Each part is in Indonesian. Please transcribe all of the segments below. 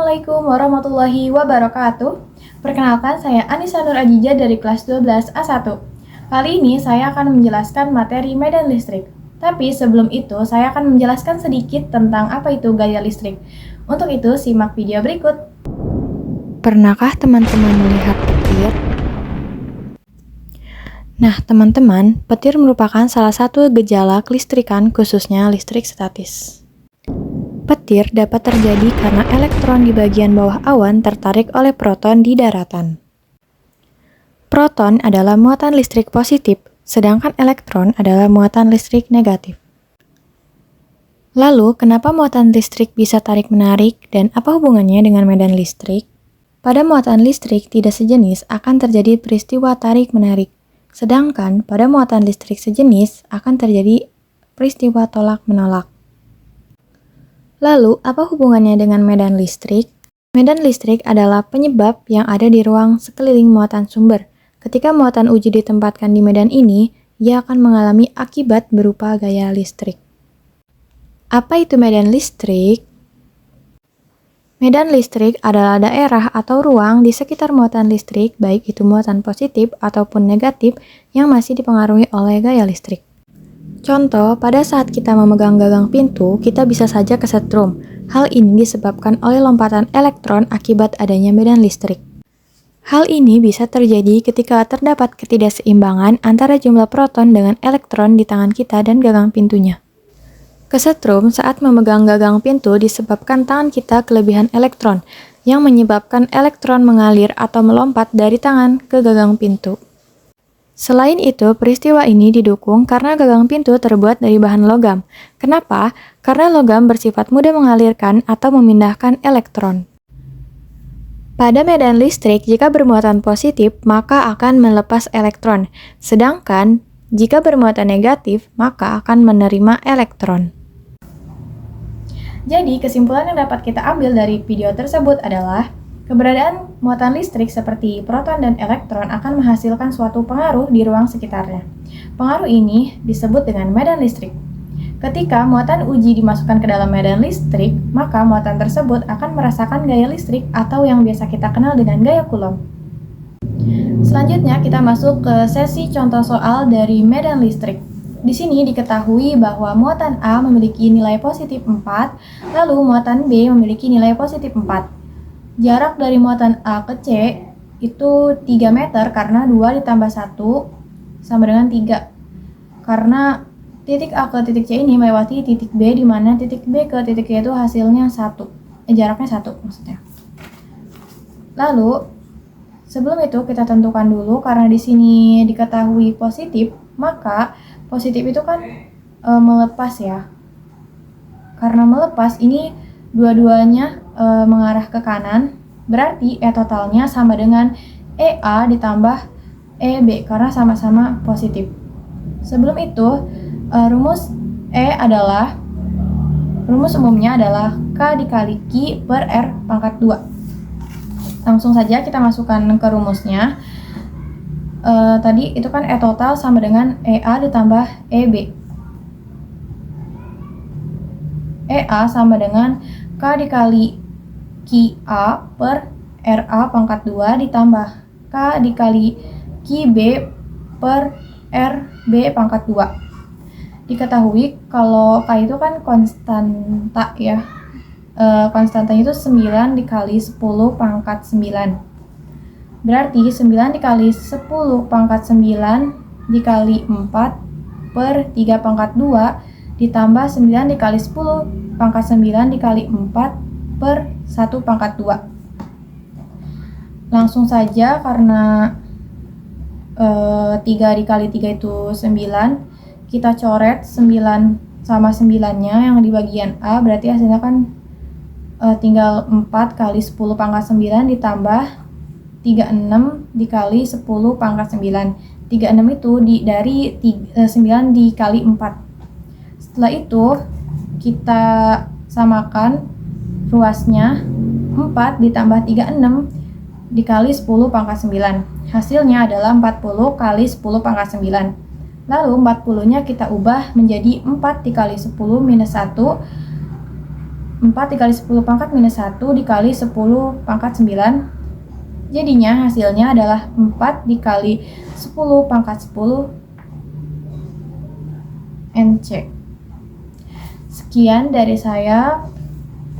Assalamualaikum warahmatullahi wabarakatuh. Perkenalkan, saya Anissa Nur Ajija dari kelas 12 A1. Kali ini saya akan menjelaskan materi medan listrik. Tapi sebelum itu, saya akan menjelaskan sedikit tentang apa itu gaya listrik. Untuk itu, simak video berikut. Pernahkah teman-teman melihat petir? Nah, teman-teman, petir merupakan salah satu gejala kelistrikan, khususnya listrik statis. Petir dapat terjadi karena elektron di bagian bawah awan tertarik oleh proton di daratan. Proton adalah muatan listrik positif, sedangkan elektron adalah muatan listrik negatif. Lalu, kenapa muatan listrik bisa tarik-menarik dan apa hubungannya dengan medan listrik? Pada muatan listrik tidak sejenis akan terjadi peristiwa tarik-menarik, sedangkan pada muatan listrik sejenis akan terjadi peristiwa tolak-menolak. Lalu, apa hubungannya dengan medan listrik? Medan listrik adalah penyebab yang ada di ruang sekeliling muatan sumber. Ketika muatan uji ditempatkan di medan ini, ia akan mengalami akibat berupa gaya listrik. Apa itu medan listrik? Medan listrik adalah daerah atau ruang di sekitar muatan listrik, baik itu muatan positif ataupun negatif, yang masih dipengaruhi oleh gaya listrik. Contoh, pada saat kita memegang gagang pintu, kita bisa saja kesetrum. Hal ini disebabkan oleh lompatan elektron akibat adanya medan listrik. Hal ini bisa terjadi ketika terdapat ketidakseimbangan antara jumlah proton dengan elektron di tangan kita dan gagang pintunya. Kesetrum saat memegang gagang pintu disebabkan tangan kita kelebihan elektron, yang menyebabkan elektron mengalir atau melompat dari tangan ke gagang pintu. Selain itu, peristiwa ini didukung karena gagang pintu terbuat dari bahan logam. Kenapa? Karena logam bersifat mudah mengalirkan atau memindahkan elektron. Pada medan listrik, jika bermuatan positif, maka akan melepas elektron. Sedangkan, jika bermuatan negatif, maka akan menerima elektron. Jadi, kesimpulan yang dapat kita ambil dari video tersebut adalah keberadaan muatan listrik seperti proton dan elektron akan menghasilkan suatu pengaruh di ruang sekitarnya. Pengaruh ini disebut dengan medan listrik. Ketika muatan uji dimasukkan ke dalam medan listrik, maka muatan tersebut akan merasakan gaya listrik atau yang biasa kita kenal dengan gaya Coulomb. Selanjutnya kita masuk ke sesi contoh soal dari medan listrik. Di sini diketahui bahwa muatan A memiliki nilai positif 4, lalu muatan B memiliki nilai positif 4. Jarak dari muatan A ke C itu 3 meter karena 2 ditambah 1 sama dengan 3. Karena titik A ke titik C ini melewati titik B, di mana titik B ke titik C itu hasilnya 1. Jaraknya 1 maksudnya. Lalu, sebelum itu kita tentukan dulu, karena di sini diketahui positif, maka positif itu kan melepas ya. Karena melepas ini dua-duanya mengarah ke kanan, berarti E totalnya sama dengan EA ditambah EB karena sama-sama positif. Sebelum itu, rumus umumnya adalah K dikali Q per R pangkat 2. Langsung saja kita masukkan ke rumusnya. Tadi itu kan E total sama dengan EA ditambah EB. EA sama dengan K dikali QA per RA pangkat 2 ditambah K dikali QB per RB pangkat 2. Diketahui kalau K itu kan konstanta ya. Konstantanya itu 9 dikali 10 pangkat 9. Berarti 9 dikali 10 pangkat 9 dikali 4 per 3 pangkat 2 ditambah 9 dikali 10 pangkat 9 dikali 4 per 1 pangkat 2. Langsung saja karena 3 dikali 3 itu 9, kita coret 9 sama 9-nya yang di bagian A, berarti hasilnya kan tinggal 4 kali 10 pangkat 9 ditambah 36 dikali 10 pangkat 9. 36 itu dari 9 dikali 4. Setelah itu kita samakan ruasnya, 4 ditambah 36 dikali 10 pangkat 9. Hasilnya adalah 40 kali 10 pangkat 9. Lalu 40-nya kita ubah menjadi 4 dikali 10 minus 1 4 dikali 10 pangkat minus 1 dikali 10 pangkat 9. Jadinya hasilnya adalah 4 dikali 10 pangkat 10 NC. Sekian dari saya.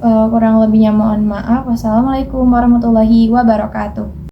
Kurang lebihnya mohon maaf. Wassalamualaikum warahmatullahi wabarakatuh.